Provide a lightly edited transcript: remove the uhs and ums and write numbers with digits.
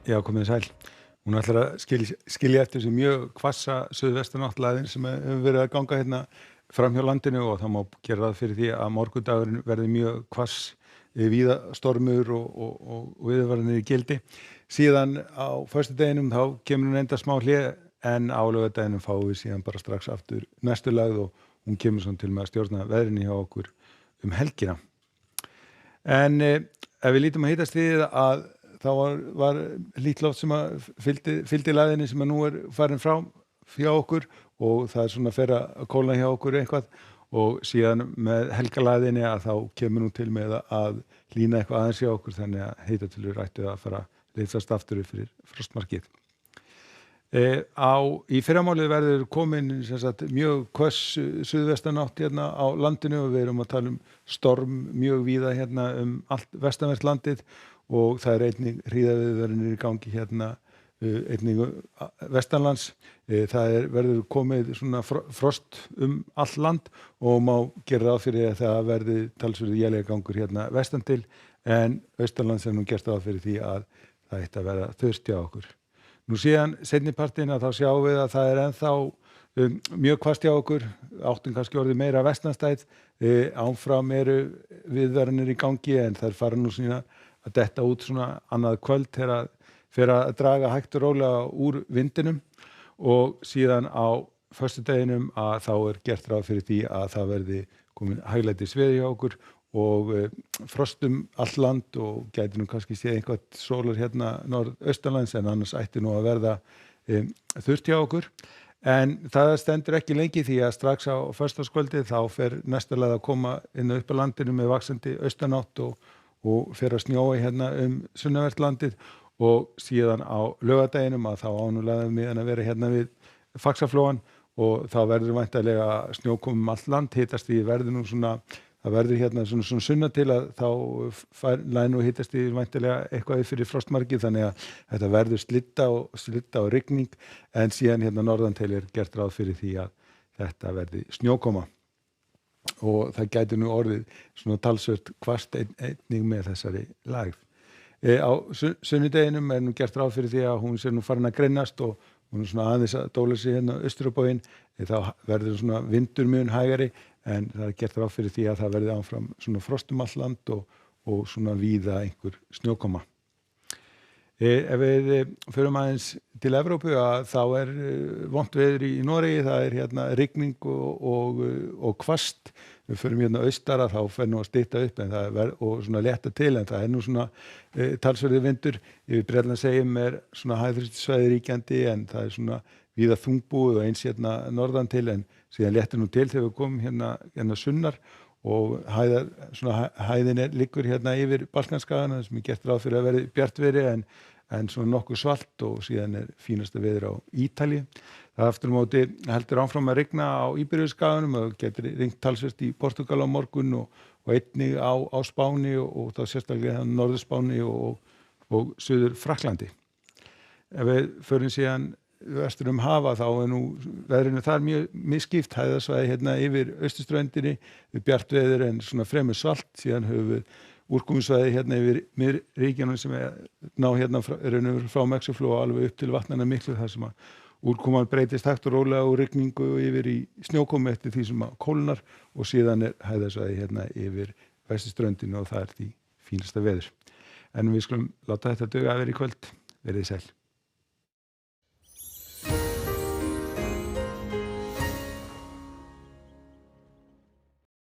Já, komið þið sæl. Hún ætlar að skilja eftir sig mjög hvassa suðvestanáttlæðin sem hefur verið að ganga hérna fram hjá landinu og það má gera ráð fyrir því að morgundagurinn verði mjög hvass, víða stormur og viðvaranir í gildi. Síðan á föstudeginum þá kemur hún enda smá hlé en á laugardeginum fáum við síðan bara strax aftur næstu lægð og hún kemur svona til með að stjórna veðrinu hjá okkur helgina. En ef við lítum að hittast við að þá var hlýtt loft sem að fylgdi læðinni sem að nú farin frá hjá okkur og það svona fer að kólna hjá okkur eitthvað og síðan með helgalæðinni að þá kemur nú til með að hlýna eitthvað aðeins hjá okkur þannig að hitatölur ættu að fara að liðast aftur upp fyrir frostmarkið. Í fyrramálið verður komin mjög hvöss suðvestanátt hérna á landinu og við erum að tala storm mjög víða hérna allt vestanvert landið og það einnig hríðaviðvaranir í gangi hérna einnig vestanlands. Það verður komið svona frost allt land og má gera ráð fyrir að það verði talsverður éljagangur hérna vestan til en austanlands nú gert ráð fyrir því að það ætti að verða þurrt hjá okkur. Nú síðan seinnipartinn að þá sjáum við að það ennþá mjög hvasst hjá okkur, áttum kannski orðið meira vestanstæð, áfram eru viðvaranir í gangi en þær fara nú svona að detta út svona annað kvöld þegar fer að draga hægt og rólega úr vindinum og síðan á föstudeginum að þá gert ráð fyrir því að það verði komin hæglætis veður hjá okkur og frostum allt land og gæti nú kannski séð eitthvað sólar hérna norðaustanlands en annars ætti nú að verða þurrt hjá okkur. En það stendur ekki lengi því að strax á föstudagskvöldið þá fer næsta leið að koma inn upp á landinu með vaxandi austanátt og fer að snjóa hérna sunnanvert landið og síðan á laugardeginum að þá ánulega miðan að vera hérna við Faxaflóann og þá verður væntanlega snjókomum allt land, hitastigið verður nú svona, það verður hérna svona sunna til að þá lægi nú hitastigið væntanlega eitthvað fyrir frostmarkið þannig að þetta verður slitta og rigning en síðan hérna norðan til gert ráð fyrir því að þetta verði snjókoma. Og það gæti nú orðið svona talsvert hvasst einnig með þessari lægð. Á sunnudeginum nú gert ráð fyrir því að hún sé nú farin að greinast og hún svona aðeins að dóla sig hérna austur á bóginn, þá verður svona vindur mun hægari en það gert ráð fyrir því að það verði áfram svona frostum allt land og svona víða einhver snjókoma. Ef við förum aðeins til Evrópu að þá vont veður í Noregi, það hérna rigning og hvasst. Við förum hérna austara, þá fer nú að stytta upp en og svona létta til en það nú svona talsverður vindur. Yfir Bretlandseyjum svona hæðþrýstisvæði ríkjandi en það svona víða þungbúið og eins hérna norðan til en síðan léttir nú til þegar við komum hérna sunnar og hæðin liggur hérna yfir Balkanskagann sem gert ráð fyrir að verði bjartviðri en svona nokkuð svalt og síðan fínasta veður á Ítalíu. Það aftur á móti heldur áfram að rigna á Íberíuskaganum og getur rignt talsvert í Portúgal á morgun og einnig á Spáni og þá sérstaklega Norður-Spáni og Suður Frakklandi. Ef við förum síðan vestur hafa þá nú veðrinu þar mjög misskipt, hæðasvæði hérna yfir austurströndinni við bjart veður en svona fremur svalt, síðan höfum við úrkomusvæði hérna yfir miðríkjunum sem ná hérna frá Mexíkóflóa alveg upp til Vatnanna miklu þar sem að úrkoman breytist hægt og rólega úr rigningu yfir í snjókomu eftir því sem að kólnar og síðan hæðasvæði hérna yfir vesturströndinni og það því fínasta veður. En við skulum láta þetta duga að vera í kvöld. Verið sæl.